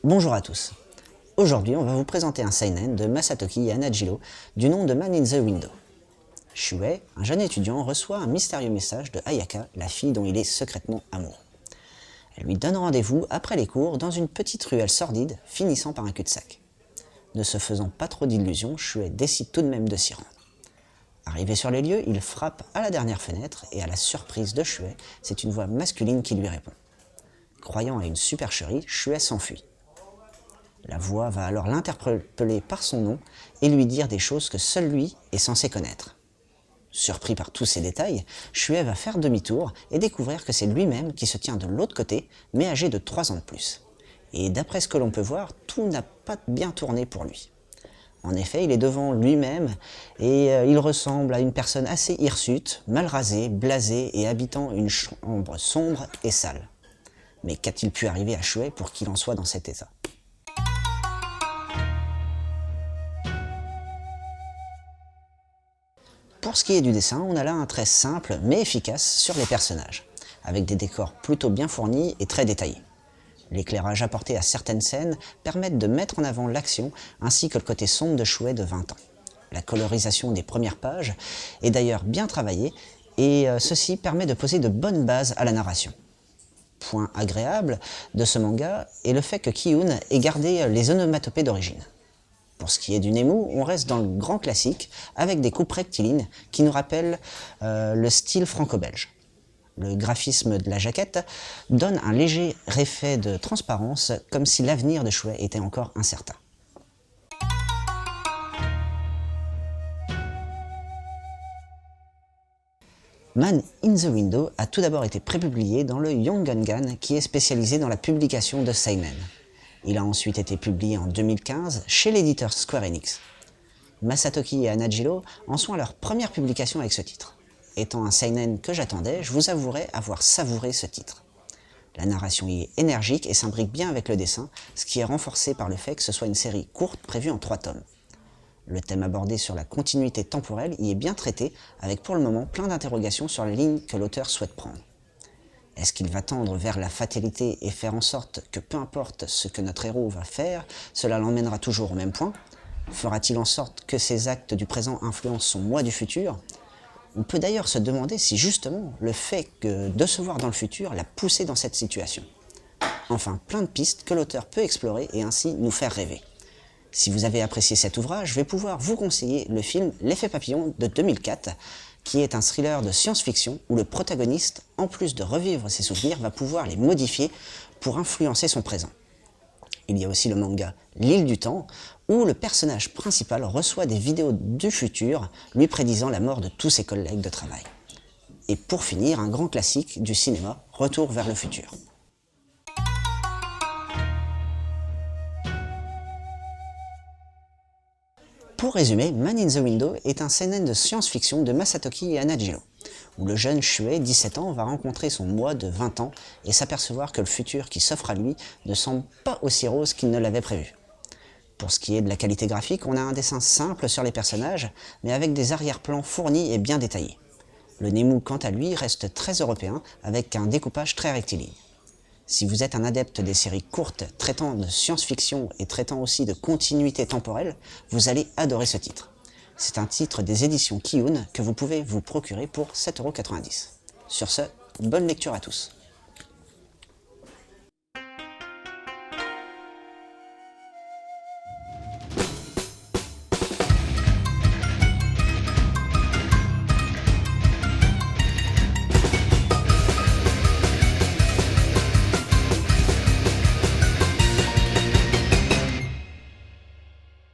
Bonjour à tous. Aujourd'hui, on va vous présenter un seinen de Masatoki Yanagilo du nom de Man in the Window. Shuei, un jeune étudiant, reçoit un mystérieux message de Ayaka, la fille dont il est secrètement amoureux. Elle lui donne rendez-vous après les cours dans une petite ruelle sordide finissant par un cul-de-sac. Ne se faisant pas trop d'illusions, Shuei décide tout de même de s'y rendre. Arrivé sur les lieux, il frappe à la dernière fenêtre et à la surprise de Shuei, c'est une voix masculine qui lui répond. Croyant à une supercherie, Shuei s'enfuit. La voix va alors l'interpeller par son nom et lui dire des choses que seul lui est censé connaître. Surpris par tous ces détails, Shuei va faire demi-tour et découvrir que c'est lui-même qui se tient de l'autre côté, mais âgé de 3 ans de plus. Et d'après ce que l'on peut voir, tout n'a pas bien tourné pour lui. En effet, il est devant lui-même et il ressemble à une personne assez hirsute, mal rasée, blasée et habitant une chambre sombre et sale. Mais qu'a-t-il pu arriver à Shuei pour qu'il en soit dans cet état ? Pour ce qui est du dessin, on a là un trait simple mais efficace sur les personnages, avec des décors plutôt bien fournis et très détaillés. L'éclairage apporté à certaines scènes permettent de mettre en avant l'action ainsi que le côté sombre de Shuei de 20 ans. La colorisation des premières pages est d'ailleurs bien travaillée et ceci permet de poser de bonnes bases à la narration. Point agréable de ce manga est le fait que Ki-hoon ait gardé les onomatopées d'origine. Pour ce qui est du Nemu, on reste dans le grand classique avec des coupes rectilignes qui nous rappellent le style franco-belge. Le graphisme de la jaquette donne un léger effet de transparence, comme si l'avenir de Shuei était encore incertain. Man in the Window a tout d'abord été prépublié dans le Young Gun, qui est spécialisé dans la publication de seinen. Il a ensuite été publié en 2015 chez l'éditeur Square Enix. Masatoki et Yanagilo en sont à leur première publication avec ce titre. Étant un seinen que j'attendais, je vous avouerai avoir savouré ce titre. La narration y est énergique et s'imbrique bien avec le dessin, ce qui est renforcé par le fait que ce soit une série courte prévue en 3 tomes. Le thème abordé sur la continuité temporelle y est bien traité, avec pour le moment plein d'interrogations sur les lignes que l'auteur souhaite prendre. Est-ce qu'il va tendre vers la fatalité et faire en sorte que peu importe ce que notre héros va faire, cela l'emmènera toujours au même point? Fera-t-il en sorte que ses actes du présent influencent son moi du futur? On peut d'ailleurs se demander si justement le fait de se voir dans le futur l'a poussé dans cette situation. Enfin, plein de pistes que l'auteur peut explorer et ainsi nous faire rêver. Si vous avez apprécié cet ouvrage, je vais pouvoir vous conseiller le film L'Effet Papillon de 2004, qui est un thriller de science-fiction où le protagoniste, en plus de revivre ses souvenirs, va pouvoir les modifier pour influencer son présent. Il y a aussi le manga L'Île du Temps, où le personnage principal reçoit des vidéos du futur, lui prédisant la mort de tous ses collègues de travail. Et pour finir, un grand classique du cinéma, Retour vers le futur. Pour résumer, Man in the Window est un seinen de science-fiction de Masatoki Yanagilo, où le jeune Shuei, 17 ans, va rencontrer son moi de 20 ans et s'apercevoir que le futur qui s'offre à lui ne semble pas aussi rose qu'il ne l'avait prévu. Pour ce qui est de la qualité graphique, on a un dessin simple sur les personnages, mais avec des arrière-plans fournis et bien détaillés. Le Nemu, quant à lui, reste très européen, avec un découpage très rectiligne. Si vous êtes un adepte des séries courtes traitant de science-fiction et traitant aussi de continuité temporelle, vous allez adorer ce titre. C'est un titre des éditions Ki-hoon que vous pouvez vous procurer pour 7,90 €. Sur ce, bonne lecture à tous.